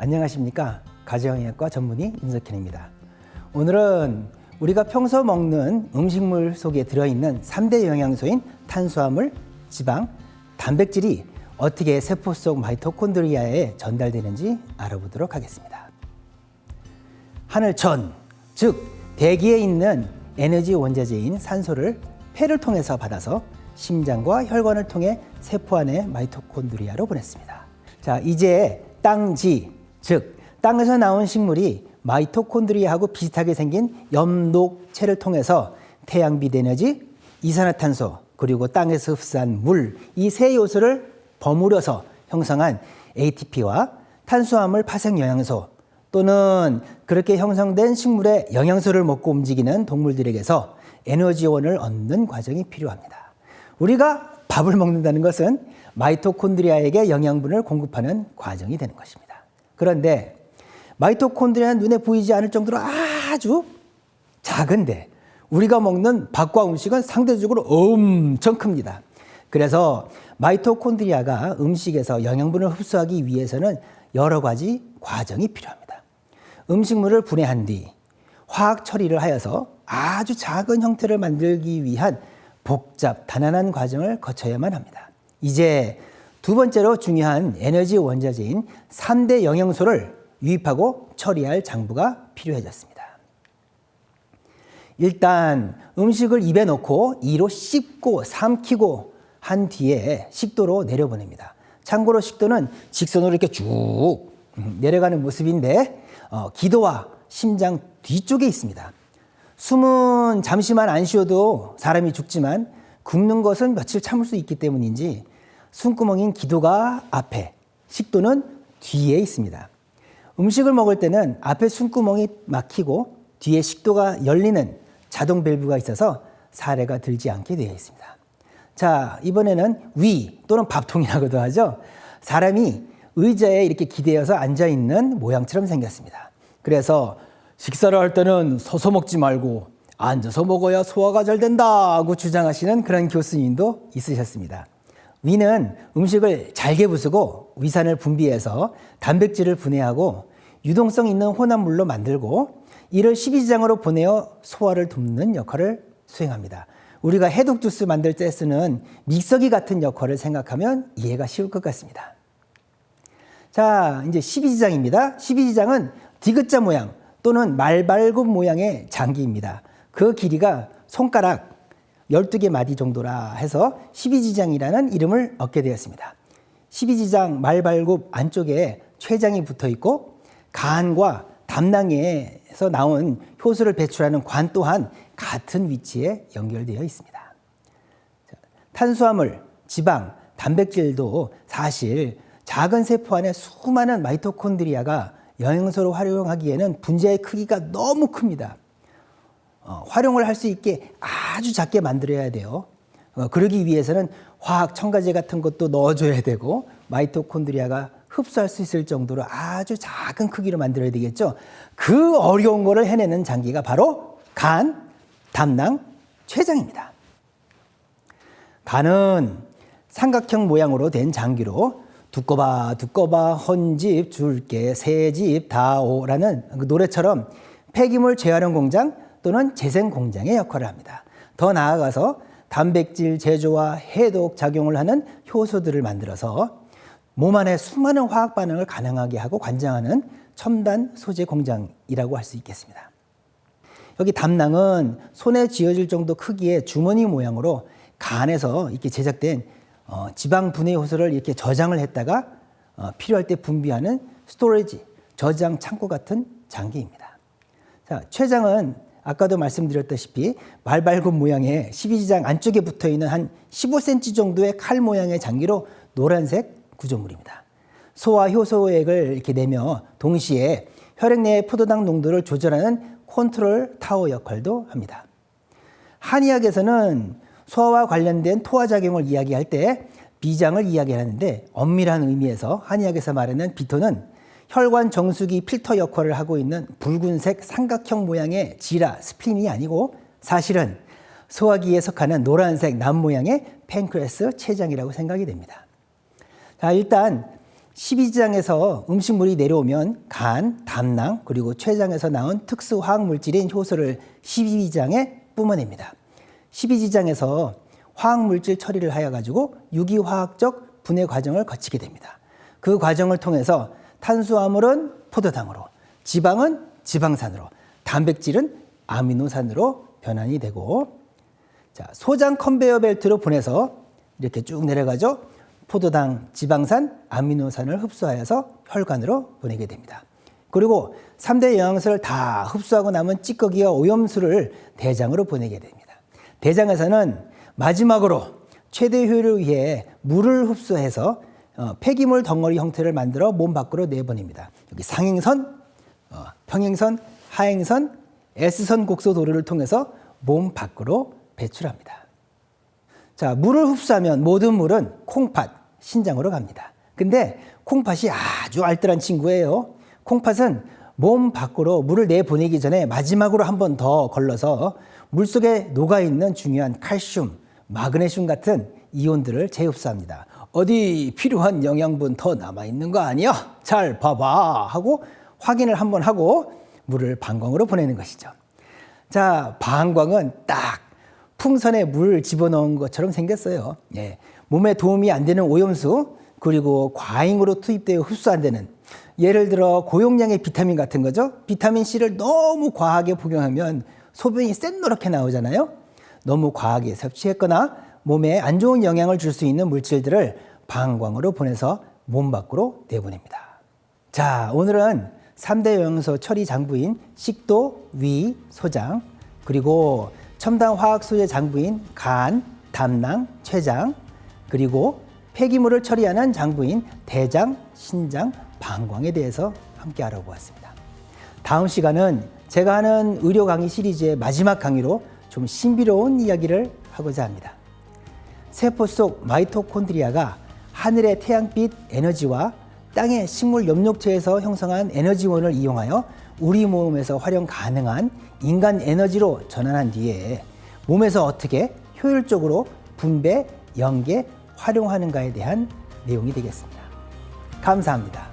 안녕하십니까. 가정의학과 전문의 윤석현입니다. 오늘은 우리가 평소 먹는 음식물 속에 들어있는 3대 영양소인 탄수화물, 지방, 단백질이 어떻게 세포 속 마이토콘드리아에 전달되는지 알아보도록 하겠습니다. 하늘천, 즉 대기에 있는 에너지 원자재인 산소를 폐를 통해서 받아서 심장과 혈관을 통해 세포 안의 마이토콘드리아로 보냈습니다. 자, 이제 땅지, 즉 땅에서 나온 식물이 마이토콘드리아하고 비슷하게 생긴 엽록체를 통해서 태양빛 에너지, 이산화탄소, 그리고 땅에서 흡수한 물, 이 세 요소를 버무려서 형성한 ATP와 탄수화물 파생 영양소 또는 그렇게 형성된 식물의 영양소를 먹고 움직이는 동물들에게서 에너지원을 얻는 과정이 필요합니다. 우리가 밥을 먹는다는 것은 마이토콘드리아에게 영양분을 공급하는 과정이 되는 것입니다. 그런데 마이토콘드리아는 눈에 보이지 않을 정도로 아주 작은데 우리가 먹는 밥과 음식은 상대적으로 엄청 큽니다. 그래서 마이토콘드리아가 음식에서 영양분을 흡수하기 위해서는 여러 가지 과정이 필요합니다. 음식물을 분해한 뒤 화학 처리를 하여서 아주 작은 형태를 만들기 위한 복잡, 단단한 과정을 거쳐야만 합니다. 이제 두 번째로 중요한 에너지 원자재인 3대 영양소를 유입하고 처리할 장부가 필요해졌습니다. 일단 음식을 입에 넣고 이로 씹고 삼키고 한 뒤에 식도로 내려보냅니다. 참고로 식도는 직선으로 이렇게 쭉 내려가는 모습인데 기도와 심장 뒤쪽에 있습니다. 숨은 잠시만 안 쉬어도 사람이 죽지만 굶는 것은 며칠 참을 수 있기 때문인지 숨구멍인 기도가 앞에, 식도는 뒤에 있습니다. 음식을 먹을 때는 앞에 숨구멍이 막히고 뒤에 식도가 열리는 자동 밸브가 있어서 사례가 들지 않게 되어 있습니다. 자, 이번에는 위 또는 밥통이라고도 하죠. 사람이 의자에 이렇게 기대어서 앉아있는 모양처럼 생겼습니다. 그래서 식사를 할 때는 서서 먹지 말고 앉아서 먹어야 소화가 잘 된다고 주장하시는 그런 교수님도 있으셨습니다. 위는 음식을 잘게 부수고 위산을 분비해서 단백질을 분해하고 유동성 있는 혼합물로 만들고 이를 십이지장으로 보내어 소화를 돕는 역할을 수행합니다. 우리가 해독 주스 만들 때 쓰는 믹서기 같은 역할을 생각하면 이해가 쉬울 것 같습니다. 자, 이제 십이지장입니다. 십이지장은 디귿자 모양 또는 말발굽 모양의 장기입니다. 그 길이가 손가락 12개 마디 정도라 해서 십이지장이라는 이름을 얻게 되었습니다. 십이지장 말발굽 안쪽에 췌장이 붙어 있고 간과 담낭에서 나온 효소를 배출하는 관 또한 같은 위치에 연결되어 있습니다. 탄수화물, 지방, 단백질도 사실 작은 세포 안에 수많은 마이토콘드리아가 영양소로 활용하기에는 분자의 크기가 너무 큽니다. 활용을 할 수 있게 아주 작게 만들어야 돼요. 그러기 위해서는 화학 첨가제 같은 것도 넣어줘야 되고 마이토콘드리아가 흡수할 수 있을 정도로 아주 작은 크기로 만들어야 되겠죠. 그 어려운 거를 해내는 장기가 바로 간, 담낭, 췌장입니다. 간은 삼각형 모양으로 된 장기로 두꺼봐 두꺼봐 헌집 줄게 새집 다오라는 노래처럼 폐기물 재활용 공장 또는 재생 공장의 역할을 합니다. 더 나아가서 단백질 제조와 해독 작용을 하는 효소들을 만들어서 몸 안에 수많은 화학 반응을 가능하게 하고 관장하는 첨단 소재 공장이라고 할 수 있겠습니다. 여기 담낭은 손에 쥐어질 정도 크기의 주머니 모양으로 간에서 이렇게 제작된 지방 분해 효소를 이렇게 저장을 했다가 필요할 때 분비하는 스토리지, 저장 창고 같은 장기입니다. 자, 췌장은 아까도 말씀드렸다시피 말발굽 모양의 십이지장 안쪽에 붙어 있는 한 15cm 정도의 칼 모양의 장기로 노란색 구조물입니다. 소화 효소액을 이렇게 내며 동시에 혈액 내의 포도당 농도를 조절하는 컨트롤 타워 역할도 합니다. 한의학에서는 소화와 관련된 토화작용을 이야기할 때 비장을 이야기하는데 엄밀한 의미에서 한의학에서 말하는 비토는 혈관 정수기 필터 역할을 하고 있는 붉은색 삼각형 모양의 지라, 스플린이 아니고 사실은 소화기에 속하는 노란색 남 모양의 팬크레스 췌장이라고 생각이 됩니다. 자, 일단 십이지장에서 음식물이 내려오면 간, 담낭, 그리고 췌장에서 나온 특수 화학 물질인 효소를 십이지장에 뿜어냅니다. 십이지장에서 화학 물질 처리를 하여 가지고 유기화학적 분해 과정을 거치게 됩니다. 그 과정을 통해서 탄수화물은 포도당으로, 지방은 지방산으로, 단백질은 아미노산으로 변환이 되고, 자, 소장 컨베이어 벨트로 보내서 이렇게 쭉 내려가죠. 포도당, 지방산, 아미노산을 흡수하여서 혈관으로 보내게 됩니다. 그리고 3대 영양소를 다 흡수하고 남은 찌꺼기와 오염수를 대장으로 보내게 됩니다. 대장에서는 마지막으로 최대 효율을 위해 물을 흡수해서 폐기물 덩어리 형태를 만들어 몸 밖으로 내보냅니다. 여기 상행선, 평행선, 하행선, S선 곡소 도로를 통해서 몸 밖으로 배출합니다. 자, 물을 흡수하면 모든 물은 콩팥, 신장으로 갑니다. 근데 콩팥이 아주 알뜰한 친구예요. 콩팥은 몸 밖으로 물을 내보내기 전에 마지막으로 한 번 더 걸러서 물속에 녹아있는 중요한 칼슘, 마그네슘 같은 이온들을 재흡수합니다. 어디 필요한 영양분 더 남아있는 거 아니야? 잘 봐봐 하고 확인을 한번 하고 물을 방광으로 보내는 것이죠. 자, 방광은 딱 풍선에 물 집어넣은 것처럼 생겼어요. 예, 몸에 도움이 안 되는 오염수, 그리고 과잉으로 투입되어 흡수 안 되는, 예를 들어 고용량의 비타민 같은 거죠. 비타민 C를 너무 과하게 복용하면 소변이 샛노랗게 나오잖아요. 너무 과하게 섭취했거나 몸에 안 좋은 영향을 줄 수 있는 물질들을 방광으로 보내서 몸 밖으로 내보냅니다. 자, 오늘은 3대 영양소 처리 장부인 식도, 위, 소장, 그리고 첨단 화학 소재 장부인 간, 담낭, 췌장, 그리고 폐기물을 처리하는 장부인 대장, 신장, 방광에 대해서 함께 알아보았습니다. 다음 시간은 제가 하는 의료 강의 시리즈의 마지막 강의로 좀 신비로운 이야기를 하고자 합니다. 세포 속 마이토콘드리아가 하늘의 태양빛 에너지와 땅의 식물 엽록체에서 형성한 에너지원을 이용하여 우리 몸에서 활용 가능한 인간 에너지로 전환한 뒤에 몸에서 어떻게 효율적으로 분배, 연계, 활용하는가에 대한 내용이 되겠습니다. 감사합니다.